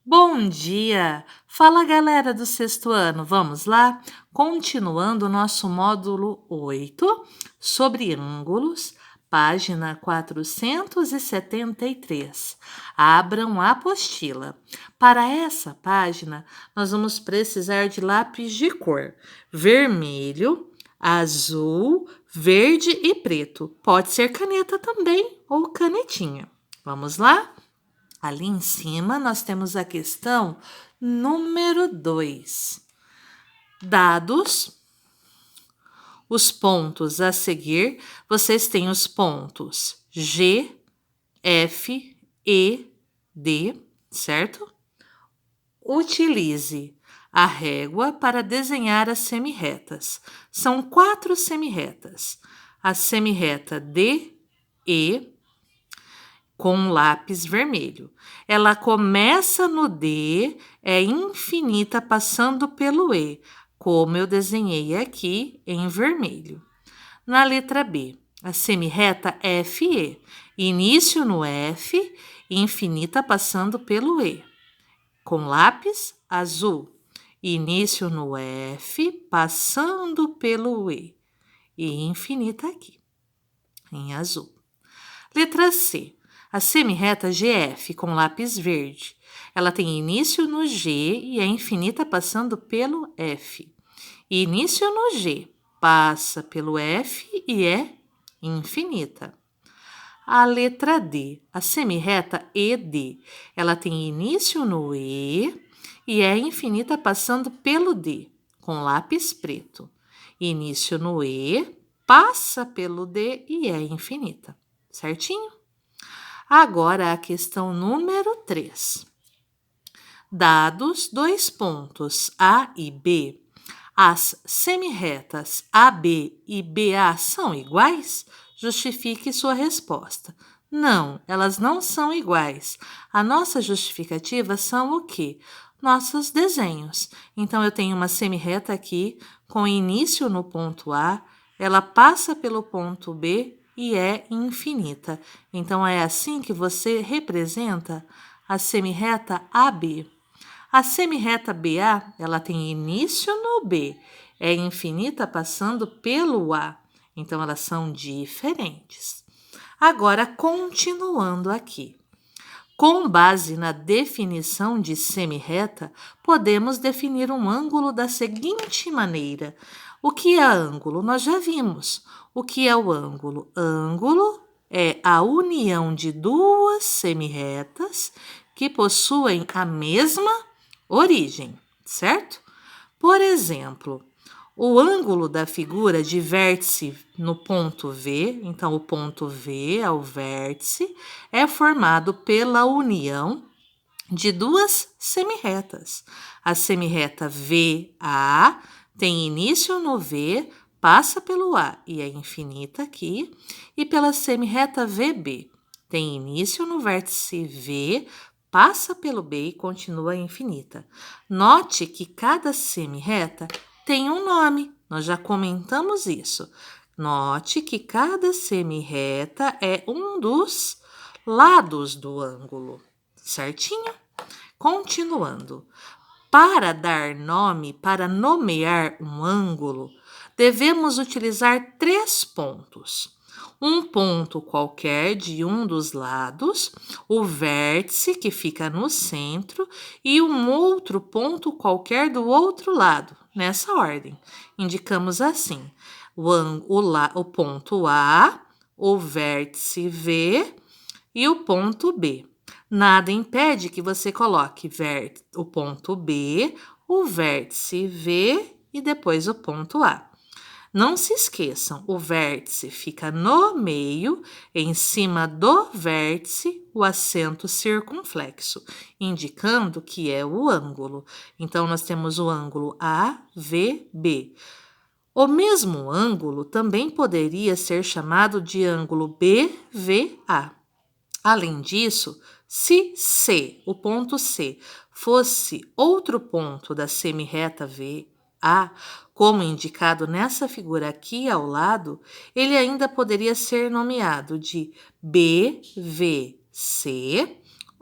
Bom dia! Fala galera do sexto ano, vamos lá? Continuando o nosso módulo 8 sobre ângulos, página 473. Abram a apostila. Para essa página, nós vamos precisar de lápis de cor vermelho, azul, verde e preto. Pode ser caneta também ou canetinha. Vamos lá? Ali em cima, nós temos a questão número 2. Dados os pontos a seguir, vocês têm os pontos G, F, E, D, certo? Utilize a régua para desenhar as semirretas. São 4 semirretas. A semirreta D, E, com lápis vermelho. Ela começa no D, é infinita passando pelo E, como eu desenhei aqui em vermelho. Na letra B, a semirreta FE, início no F, infinita passando pelo E, com lápis azul. Início no F, passando pelo E, e infinita aqui, em azul. Letra C. A semirreta GF com lápis verde. Ela tem início no G e é infinita passando pelo F. Início no G, passa pelo F e é infinita. A letra D. A semirreta ED. Ela tem início no E e é infinita passando pelo D, com lápis preto. Início no E, passa pelo D e é infinita. Certinho? Agora a questão número 3. Dados 2 pontos A e B, as semirretas AB e BA são iguais? Justifique sua resposta. Não, elas não são iguais. A nossa justificativa são o quê? Nossos desenhos. Então, eu tenho uma semirreta aqui com início no ponto A, ela passa pelo ponto B e é infinita. Então, é assim que você representa a semirreta AB. A semirreta BA, ela tem início no B, é infinita passando pelo A. Então, elas são diferentes. Agora, continuando aqui. Com base na definição de semirreta, podemos definir um ângulo da seguinte maneira. O que é ângulo? Nós já vimos. O que é o ângulo? Ângulo é a união de duas semirretas que possuem a mesma origem, certo? Por exemplo, o ângulo da figura de vértice no ponto V, então o ponto V é o vértice, é formado pela união de duas semirretas. A semirreta VA tem início no V, passa pelo A e é infinita aqui, e pela semirreta VB tem início no vértice V, passa pelo B e continua infinita. Note que cada semirreta tem um nome, nós já comentamos isso. Note que cada semirreta é um dos lados do ângulo, certinho? Continuando. Para dar nome, para nomear um ângulo, devemos utilizar 3 pontos. Um ponto qualquer de um dos lados, o vértice que fica no centro e um outro ponto qualquer do outro lado, nessa ordem. Indicamos assim: o ponto A, o vértice V e o ponto B. Nada impede que você coloque o ponto B, o vértice V e depois o ponto A. Não se esqueçam, o vértice fica no meio, em cima do vértice, o acento circunflexo, indicando que é o ângulo. Então, nós temos o ângulo AVB. O mesmo ângulo também poderia ser chamado de ângulo BVA. Além disso, se C, o ponto C, fosse outro ponto da semirreta VA, como indicado nessa figura aqui ao lado, ele ainda poderia ser nomeado de BVC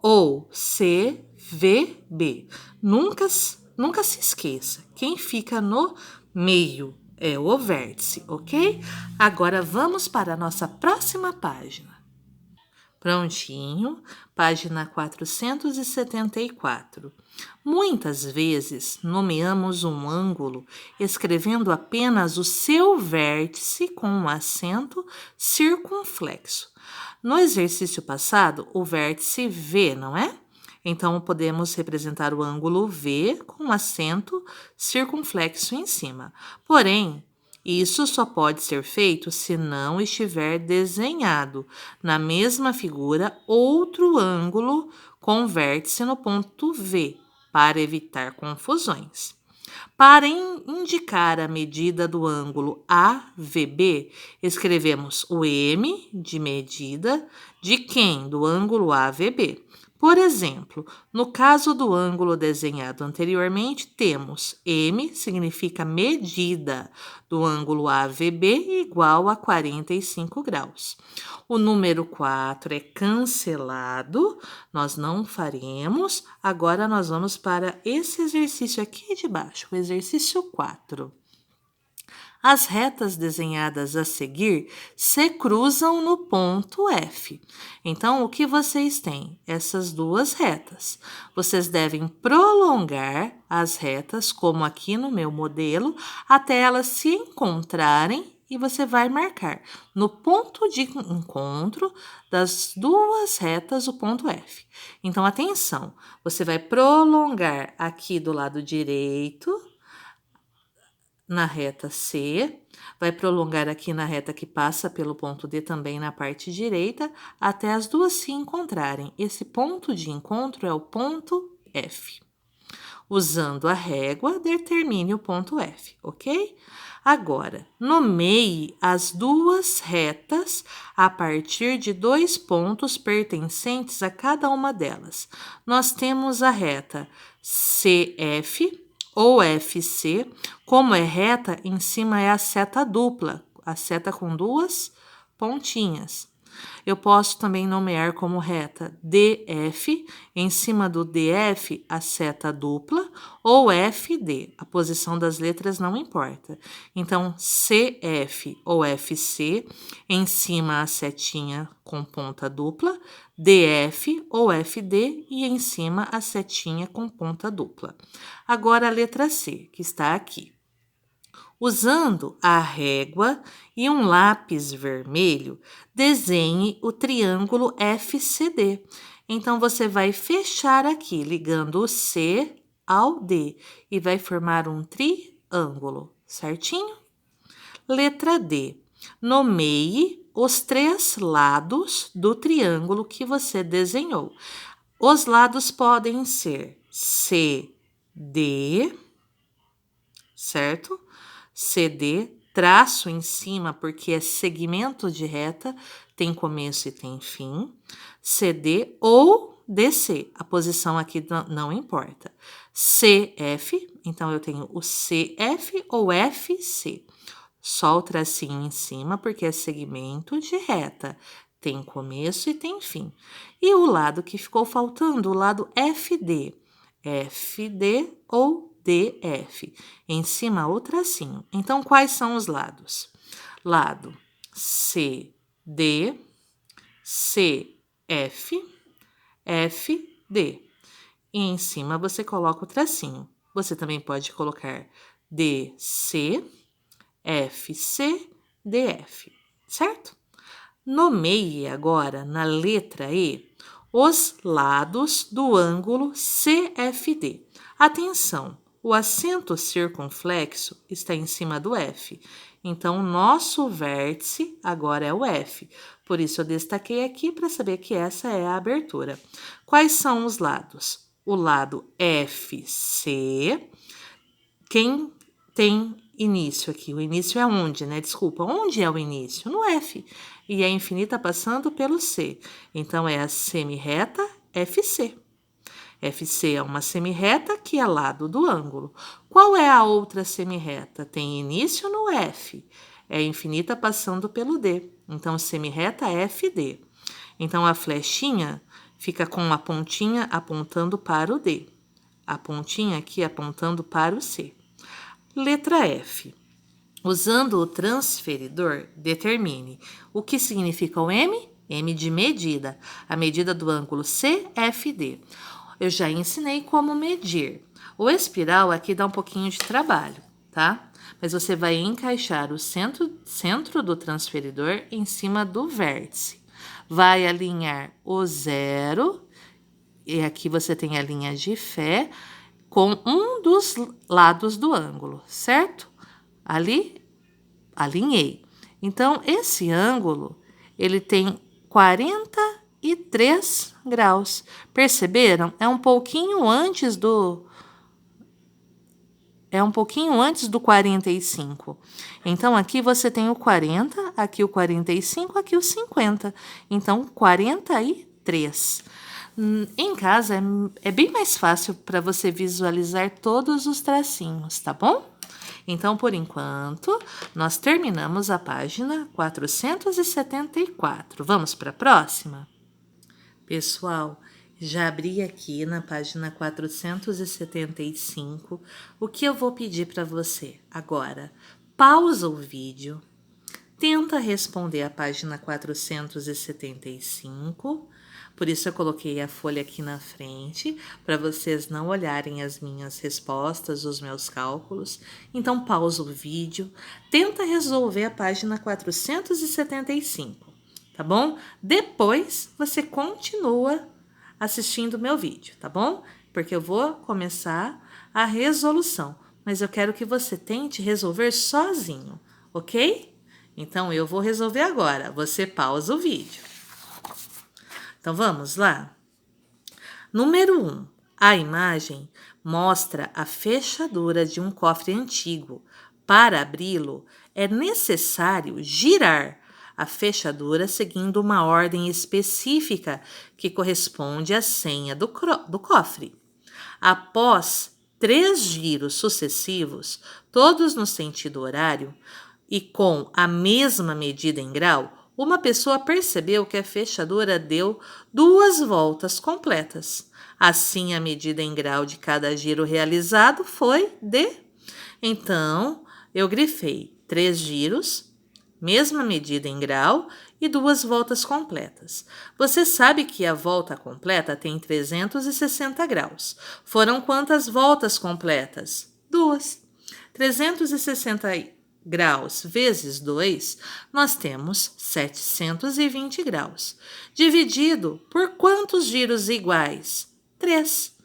ou CVA. VB. Nunca se esqueça, quem fica no meio é o vértice, ok? Agora vamos para a nossa próxima página. Prontinho, página 474. Muitas vezes nomeamos um ângulo escrevendo apenas o seu vértice com um acento circunflexo. No exercício passado, o vértice V, não é? Então, podemos representar o ângulo V com um acento circunflexo em cima. Porém, isso só pode ser feito se não estiver desenhado na mesma figura outro ângulo com vértice no ponto V, para evitar confusões. Para indicar a medida do ângulo AVB, escrevemos o M de medida de quem? Do ângulo AVB. Por exemplo, no caso do ângulo desenhado anteriormente, temos M significa medida do ângulo AVB igual a 45 graus. O número 4 é cancelado, nós não faremos. Agora nós vamos para esse exercício aqui de baixo, o exercício 4. As retas desenhadas a seguir se cruzam no ponto F. Então, o que vocês têm? Essas duas retas. Vocês devem prolongar as retas, como aqui no meu modelo, até elas se encontrarem e você vai marcar no ponto de encontro das duas retas o ponto F. Então, atenção, você vai prolongar aqui do lado direito, na reta C, vai prolongar aqui na reta que passa pelo ponto D também na parte direita, até as duas se encontrarem. Esse ponto de encontro é o ponto F. Usando a régua, determine o ponto F, ok? Agora, nomeie as duas retas a partir de dois pontos pertencentes a cada uma delas. Nós temos a reta CF ou FC, como é reta, em cima é a seta dupla, a seta com duas pontinhas. Eu posso também nomear como reta DF, em cima do DF a seta dupla, ou FD, a posição das letras não importa. Então, CF ou FC, em cima a setinha com ponta dupla, DF ou FD e em cima a setinha com ponta dupla. Agora a letra C, que está aqui. Usando a régua e um lápis vermelho, desenhe o triângulo FCD. Então, você vai fechar aqui, ligando o C ao D, e vai formar um triângulo, certinho? Letra D. Nomeie os três lados do triângulo que você desenhou. Os lados podem ser CD, certo? CD, traço em cima porque é segmento de reta, tem começo e tem fim. CD ou DC, a posição aqui não importa. CF, então eu tenho o CF ou FC. Só o tracinho em cima porque é segmento de reta, tem começo e tem fim. E o lado que ficou faltando, o lado FD. FD ou DF. Em cima, o tracinho. Então, quais são os lados? Lado CD, CF, FD. E em cima, você coloca o tracinho. Você também pode colocar DC, FC, DF, certo? Nomeie agora, na letra E, os lados do ângulo CFD. Atenção, o acento circunflexo está em cima do F. Então, o nosso vértice agora é o F. Por isso, eu destaquei aqui para saber que essa é a abertura. Quais são os lados? O lado FC. Quem tem início aqui? O início é onde, né? Desculpa, onde é o início? No F. E a infinita passando pelo C. Então, é a semirreta FC. FC é uma semirreta que é lado do ângulo. Qual é a outra semirreta? Tem início no F. É infinita passando pelo D. Então, semirreta FD. Então, a flechinha fica com a pontinha apontando para o D. A pontinha aqui apontando para o C. Letra F. Usando o transferidor, determine o que significa o M? M de medida. A medida do ângulo CFD. Eu já ensinei como medir. O espiral aqui dá um pouquinho de trabalho, tá? Mas você vai encaixar o centro do transferidor em cima do vértice. Vai alinhar o zero, e aqui você tem a linha de fé, com um dos lados do ângulo, certo? Ali, alinhei. Então, esse ângulo, ele tem 43 graus. Perceberam? É um pouquinho antes do 45. Então, aqui você tem o 40, aqui o 45, aqui o 50. Então, 43. Em casa é bem mais fácil para você visualizar todos os tracinhos, tá bom? Então, por enquanto, nós terminamos a página 474. Vamos para a próxima? Pessoal, já abri aqui na página 475. O que eu vou pedir para você agora? Pausa o vídeo, tenta responder a página 475. Por isso eu coloquei a folha aqui na frente, para vocês não olharem as minhas respostas, os meus cálculos. Então, pausa o vídeo, tenta resolver a página 475, tá bom? Depois, você continua assistindo o meu vídeo, tá bom? Porque eu vou começar a resolução, mas eu quero que você tente resolver sozinho, ok? Então, eu vou resolver agora. Você pausa o vídeo. Então, vamos lá? Número 1. A imagem mostra a fechadura de um cofre antigo. Para abri-lo, é necessário girar a fechadura seguindo uma ordem específica que corresponde à senha do cofre. Após 3 giros sucessivos, todos no sentido horário e com a mesma medida em grau, uma pessoa percebeu que a fechadura deu 2 voltas completas. Assim, a medida em grau de cada giro realizado foi de... Então, eu grifei 3 giros, mesma medida em grau e 2 voltas completas. Você sabe que a volta completa tem 360 graus. Foram quantas voltas completas? 2. 360 graus vezes 2, nós temos 720 graus. Dividido por quantos giros iguais? 3.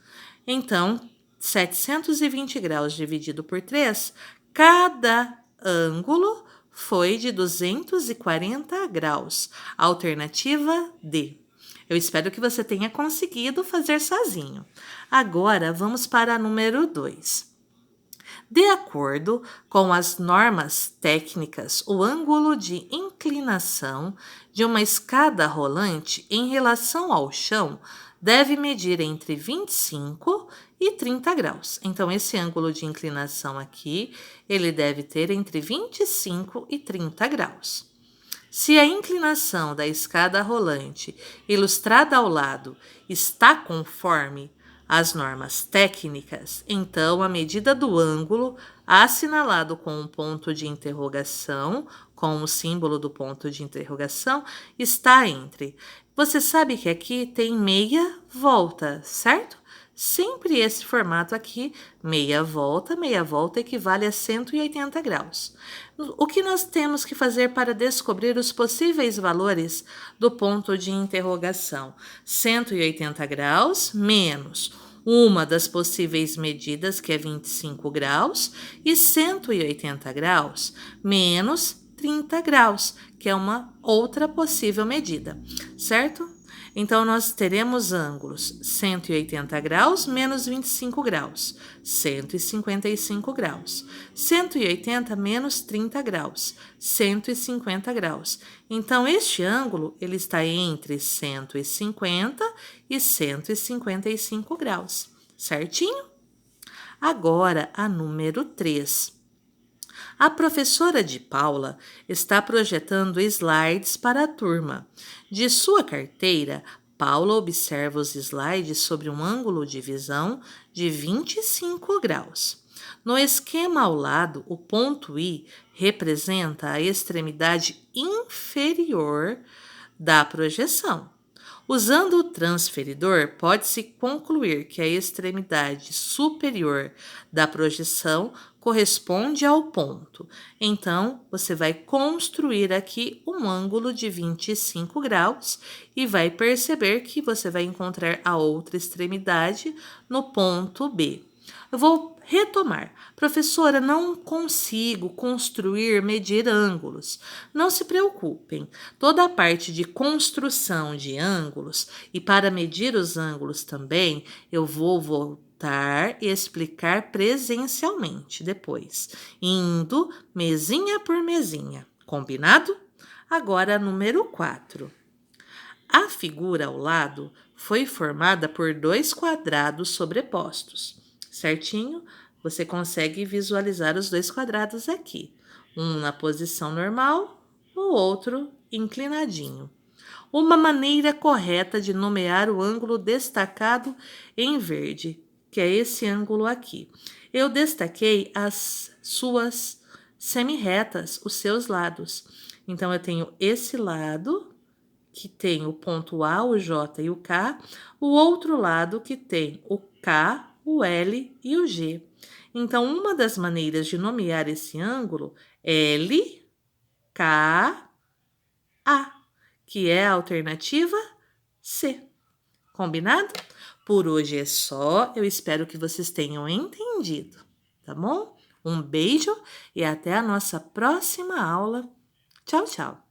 Então, 720 graus dividido por 3, cada ângulo foi de 240 graus. Alternativa D. Eu espero que você tenha conseguido fazer sozinho. Agora, vamos para a número 2. De acordo com as normas técnicas, o ângulo de inclinação de uma escada rolante em relação ao chão deve medir entre 25 e 30 graus. Então, esse ângulo de inclinação aqui, ele deve ter entre 25 e 30 graus. Se a inclinação da escada rolante ilustrada ao lado está conforme as normas técnicas, então a medida do ângulo assinalado com um ponto de interrogação, com o símbolo do ponto de interrogação, está entre. Você sabe que aqui tem meia volta, certo? Sempre esse formato aqui, meia volta equivale a 180 graus. O que nós temos que fazer para descobrir os possíveis valores do ponto de interrogação? 180 graus menos uma das possíveis medidas, que é 25 graus, e 180 graus menos 30 graus, que é uma outra possível medida, certo? Então, nós teremos ângulos 180 graus menos 25 graus, 155 graus. 180 menos 30 graus, 150 graus. Então, este ângulo ele está entre 150 e 155 graus, certinho? Agora, a número 3. A professora de Paula está projetando slides para a turma. De sua carteira, Paula observa os slides sobre um ângulo de visão de 25 graus. No esquema ao lado, o ponto I representa a extremidade inferior da projeção. Usando o transferidor, pode-se concluir que a extremidade superior da projeção corresponde ao ponto. Então, você vai construir aqui um ângulo de 25 graus e vai perceber que você vai encontrar a outra extremidade no ponto B. Eu vou retomar. Professora, não consigo construir, medir ângulos. Não se preocupem. Toda a parte de construção de ângulos e para medir os ângulos também, eu vou voltar e explicar presencialmente depois, indo mesinha por mesinha. Combinado? Agora, número 4. A figura ao lado foi formada por 2 quadrados sobrepostos. Certinho? Você consegue visualizar os 2 quadrados aqui. Um na posição normal, o outro inclinadinho. Uma maneira correta de nomear o ângulo destacado em verde, que é esse ângulo aqui. Eu destaquei as suas semirretas, os seus lados. Então, eu tenho esse lado, que tem o ponto A, o J e o K, o outro lado que tem o K, o L e o G. Então, uma das maneiras de nomear esse ângulo é LKA, que é a alternativa C. Combinado? Por hoje é só. Eu espero que vocês tenham entendido, tá bom? Um beijo e até a nossa próxima aula. Tchau, tchau!